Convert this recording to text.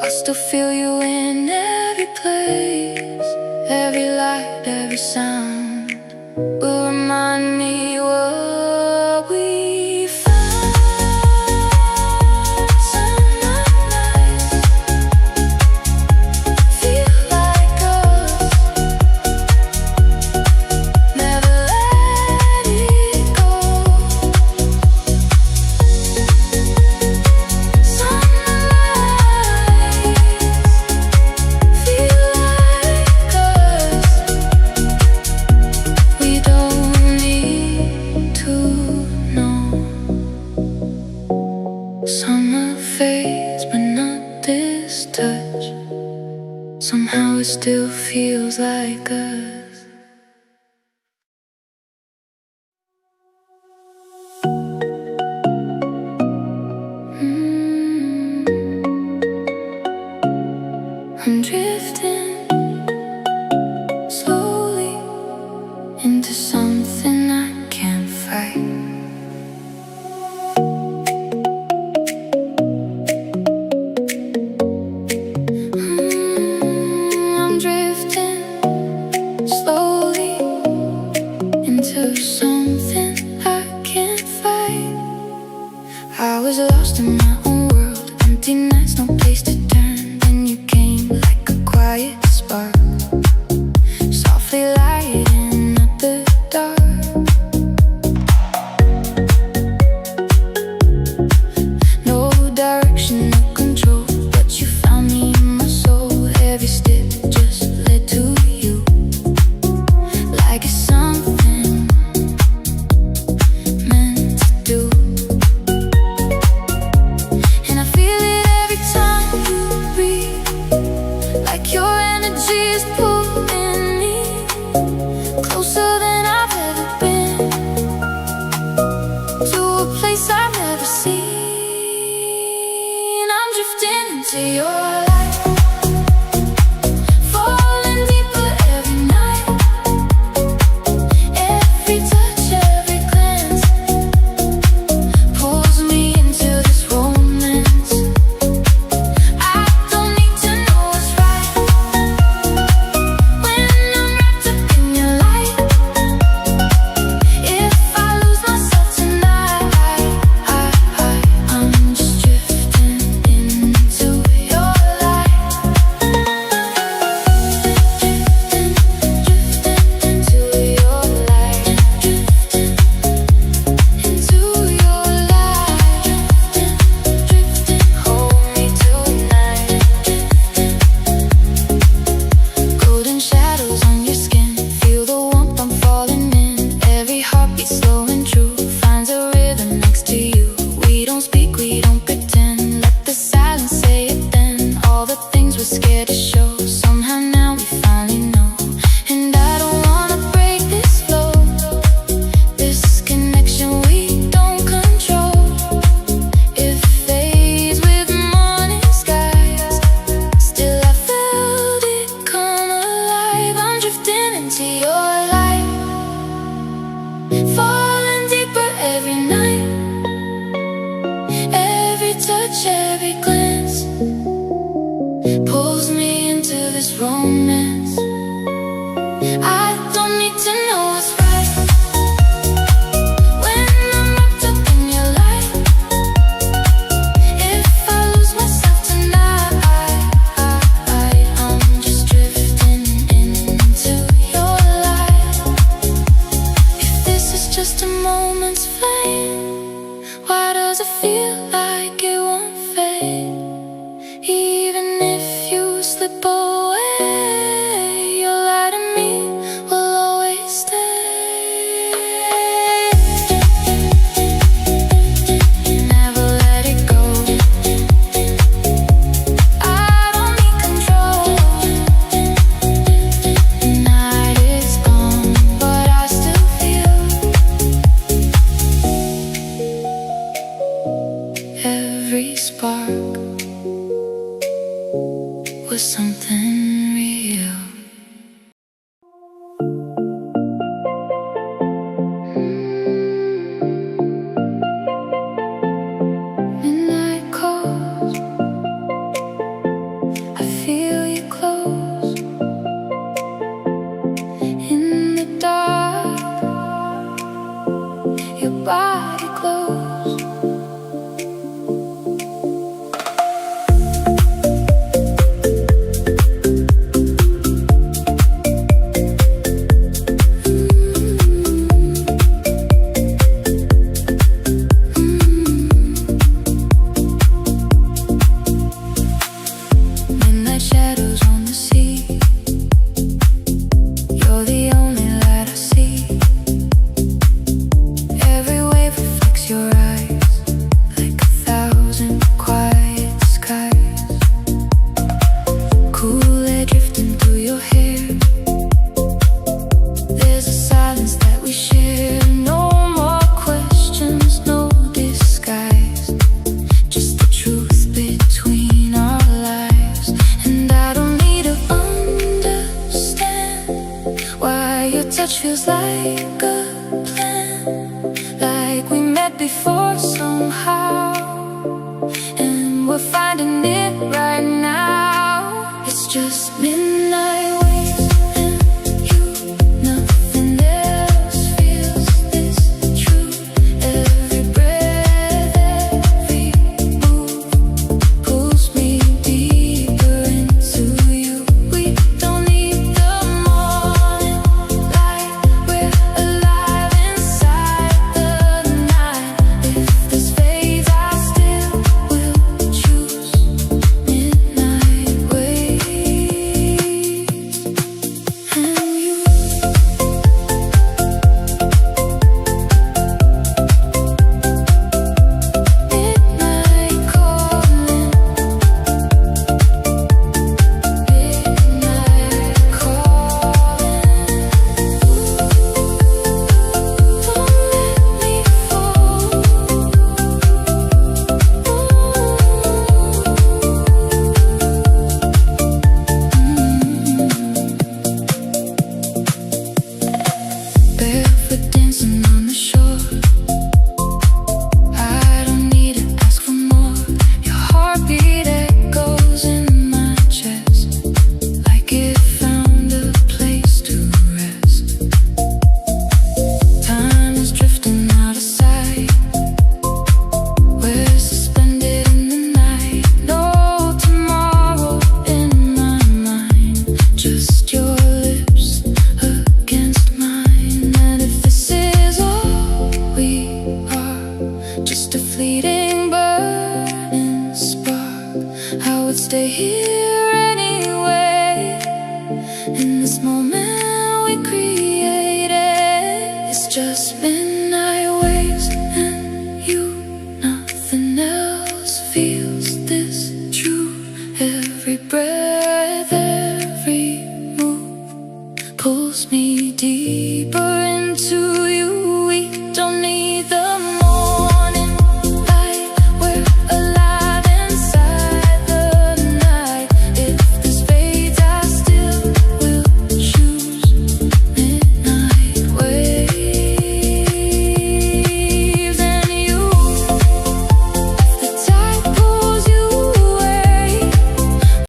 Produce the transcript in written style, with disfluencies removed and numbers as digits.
I still feel you in every place, every light, every sound will remind me what we found. Summer nights feel like us, never let it go. Summer nights feel like us. We don't need to know. Summer fades, but not this touch. Somehow it still feels like us. I'm drifting slowly into something I can't fight. I'm drifting slowly into something I can't fight. I was lost in my own world, empty nights, no place to turn. Then you came like a quiet spark, softly lighting up the dark. No direction, no control, but you found me in my soul. Every step just led to you, like it's something meant to do. And I feel it every time you breathe, like your energy is pulling me closer than I've ever been, to a place I've never seen. I'm drifting into your light, falling deeper every night. Every touch, every glance pulls me into this romance. I don't need to know what's right when I'm wrapped up in your light. If I lose myself tonight, I'm just drifting into your light. Drifting into your light. Drifting into your light. Drifting, hold me tonight. Golden shadows on your skin, feel the warmth, I'm falling in. Every heartbeat slow and true finds a rhythm next to you. We don't speak, we don't pretend, let the silence say it then. All the things we're scared to show, somehow now we finally know. And I don't wanna break this flow, this connection we don't control. It fades with morning skies, still I felt it come alive. I'm drifting into your light, falling deeper every night. Every touch, every glance pulls me into this romance. I don't need to know what's right when I'm wrapped up in your light. If I lose myself tonight, I'm just drifting into your light. If this is just a moment's flame, why does it feel like it won't fade? Even if you slip away, your light in me will always stay. Never let it go. I don't need control. Night is gone, but I still feel every spark was something real. Midnight calls, feels like a plan, like we met before somehow, and we're finding it right now. It's just midnight waves and you, nothing else feels this true. Every breath, every move pulls me deeper into you. We don't need the morning light, we're alive inside the night. If this fades, I still will choose midnight waves and you. Midnight calling, midnight calling. Don't let me fall. Barefoot dancing on the shore. I don't need to ask for more. Your heartbeat echoes in my chest, like it found a place to rest. Time is drifting out of sight. We're suspended in the night. No tomorrow in my mind. Just your lips against mine. And if this is all we are, just a fleeting burning spark, I would stay here anyway. In this moment we created, it's just midnight waves and you, nothing else feels this true. Every breath, every move pulls me deeper into